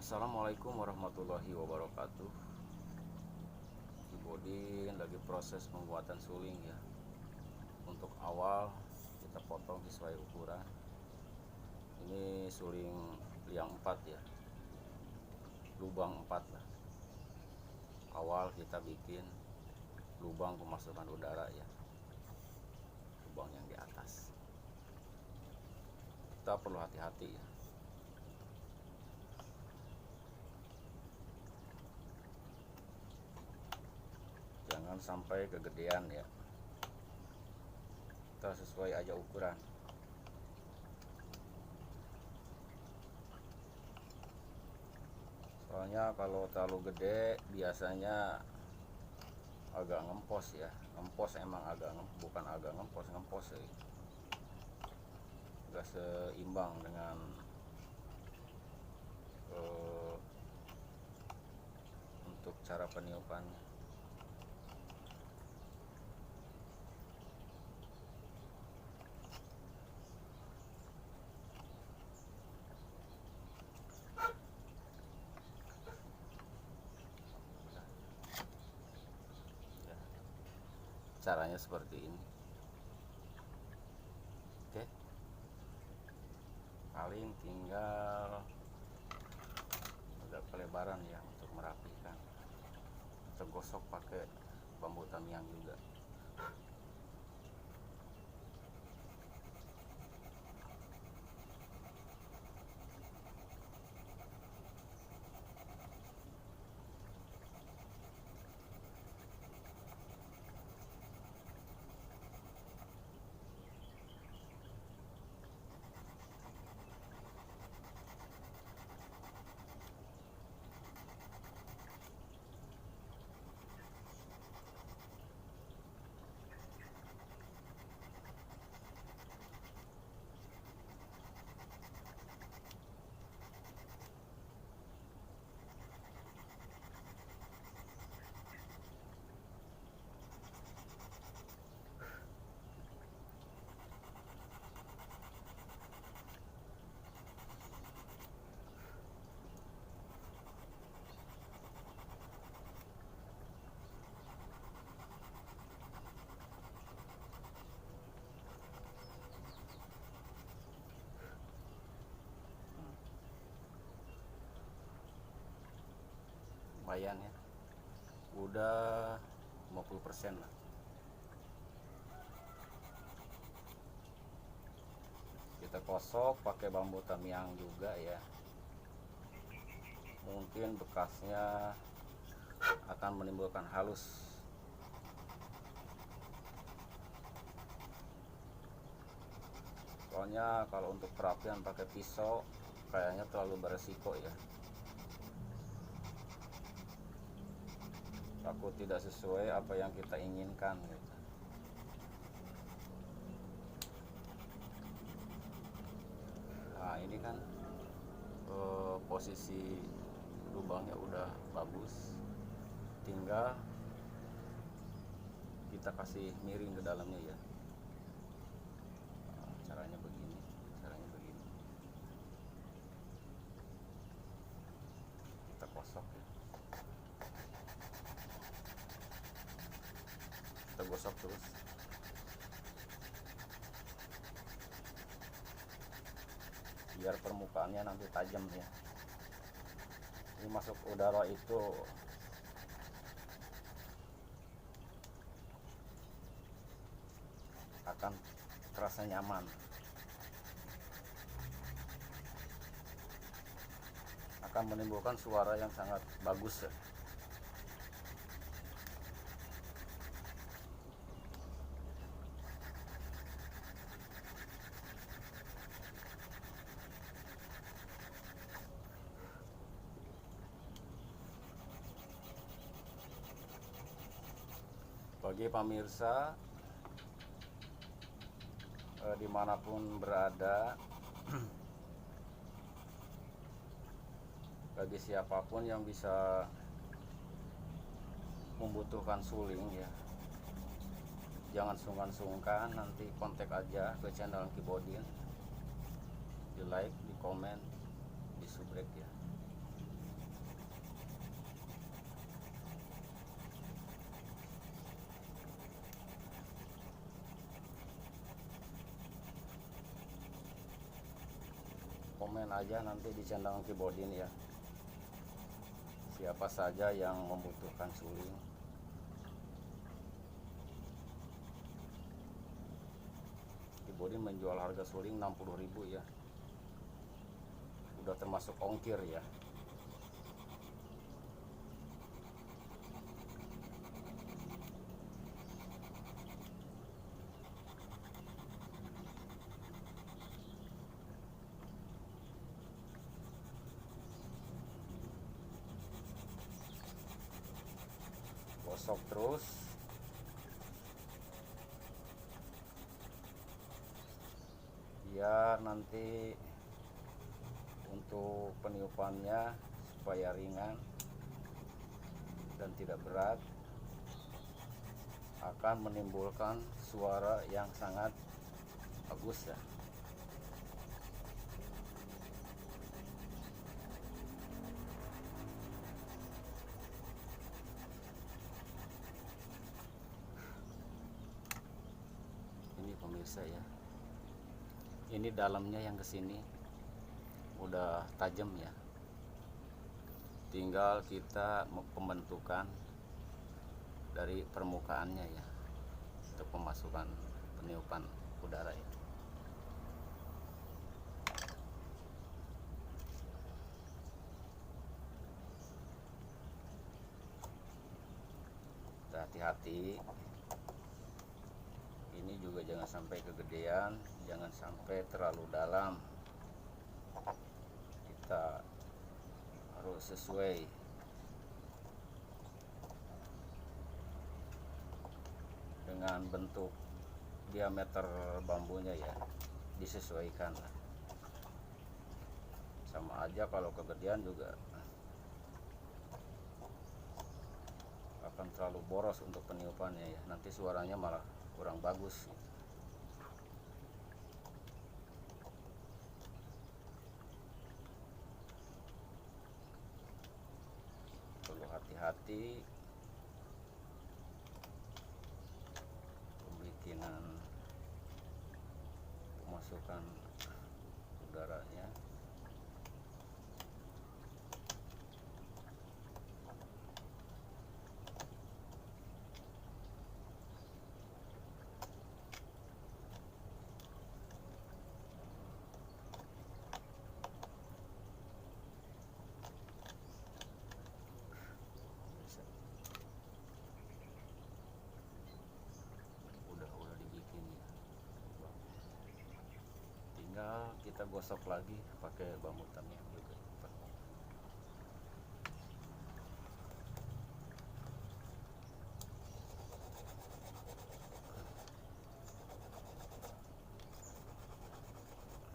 Assalamualaikum warahmatullahi wabarakatuh. Body lagi proses pembuatan suling ya. Untuk awal kita potong sesuai ukuran. Ini suling liang 4 ya, lubang 4 lah. Awal kita bikin lubang pemasukan udara ya, lubang yang di atas. Kita perlu hati-hati ya. Jangan sampai kegedean ya. Kita sesuai aja ukuran. Soalnya kalau terlalu gede biasanya agak ngempos ya. Ngempos emang bukan agak ngempos ya. Gak seimbang dengan untuk cara peniupannya. Caranya seperti ini. Oke, paling tinggal agak kelebaran ya untuk merapikan. Kita gosok pakai bambu tamiang juga. Lumayan ya, udah 50% lah. Kita gosok pakai bambu tamiang juga ya. Mungkin bekasnya akan menimbulkan halus. Soalnya kalau untuk perapian pakai pisau kayaknya terlalu beresiko ya. Takut tidak sesuai apa yang kita inginkan gitu. Nah ini kan posisi lubangnya udah bagus, tinggal kita kasih miring ke dalamnya ya. Caranya begini, kita gosok ya. Kita gosok terus. Biar permukaannya nanti tajam ya. Ini masuk udara itu akan terasa nyaman, akan menimbulkan suara yang sangat bagus ya. Bagi pemirsa dimanapun berada, bagi siapapun yang bisa membutuhkan suling ya, jangan sungkan-sungkan, nanti kontak aja ke channel Ki Bodin, di like, di komen, di subrek ya. Komen aja nanti di channel Ki Bodin ya, siapa saja yang membutuhkan suling. Ki Bodin menjual harga suling 60.000 ya, udah termasuk ongkir ya. Gosok terus. Biar nanti untuk peniupannya supaya ringan dan tidak berat, akan menimbulkan suara yang sangat bagus ya. Ini pemirsa ya, ini dalamnya yang kesini udah tajam ya, tinggal kita pembentukan dari permukaannya ya, untuk pemasukan peniupan udara ya. Hati-hati, ini juga jangan sampai kegedean, jangan sampai terlalu dalam. Kita harus sesuai dengan bentuk diameter bambunya ya, disesuaikan lah. Sama aja kalau kegedean juga akan terlalu boros untuk peniupannya ya, nanti suaranya malah kurang bagus. Perlu hati-hati pembikinan pemasukan udaranya. Tinggal kita gosok lagi pakai bambu tamiang juga.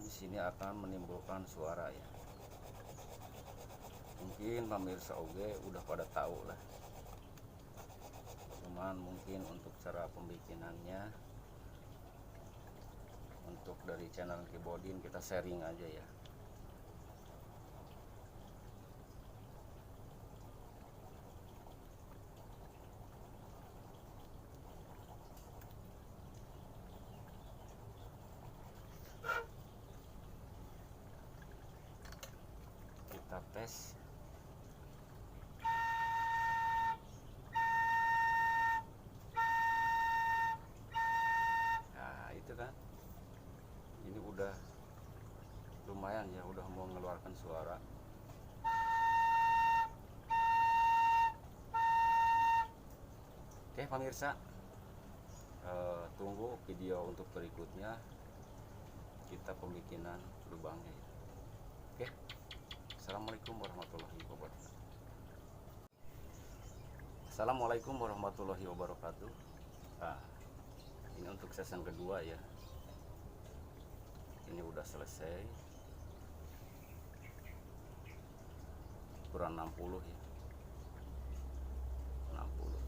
Di sini akan menimbulkan suara ya. Mungkin pemirsa oge udah pada tahu lah cuman mungkin untuk cara pembikinannya, untuk dari channel Kibodin kita sharing aja ya. Kita tes. Nah itu kan, ini udah lumayan ya, udah mau mengeluarkan suara. Oke pemirsa, tunggu video untuk berikutnya kita pembikinan lubangnya ya. Oke, assalamualaikum warahmatullahi wabarakatuh. Assalamualaikum warahmatullahi wabarakatuh. Nah, ini untuk season kedua ya. Ini udah selesai, kurang 60 ya, 60.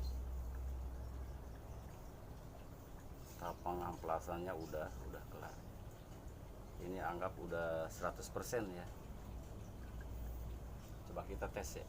Tahap pengamplasannya udah kelar. Ini anggap udah 100% ya. Coba kita tes ya.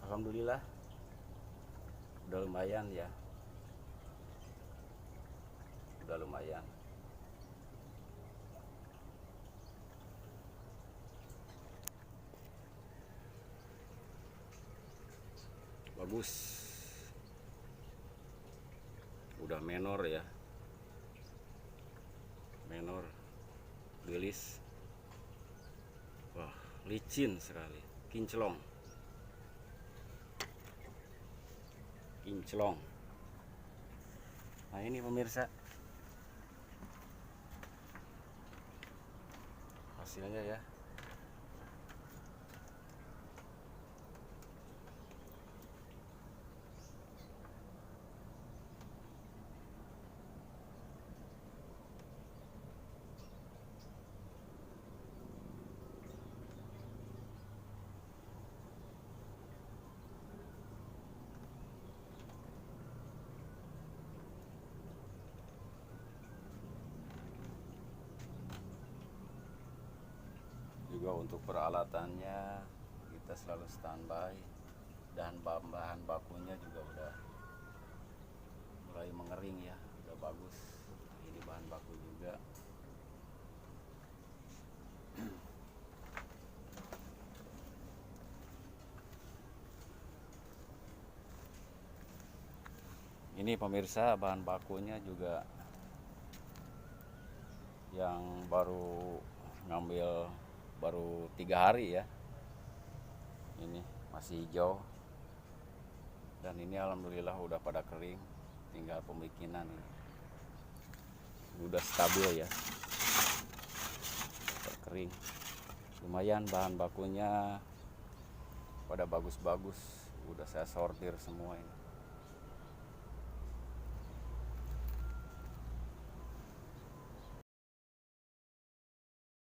Alhamdulillah udah lumayan ya, udah lumayan. Bagus, udah menor ya, menor rilis. Wah licin sekali, kinclong. Nah ini pemirsa hasilnya ya. Juga untuk peralatannya kita selalu standby, dan bahan bakunya juga udah mulai mengering ya, udah bagus. Ini bahan baku juga. Ini pemirsa bahan bakunya juga yang baru ngambil baru 3 hari ya. Ini masih hijau, dan ini alhamdulillah udah pada kering, tinggal pembikinan ini. Udah stabil ya, udah kering. Lumayan bahan bakunya pada bagus-bagus, udah saya sortir semua ini.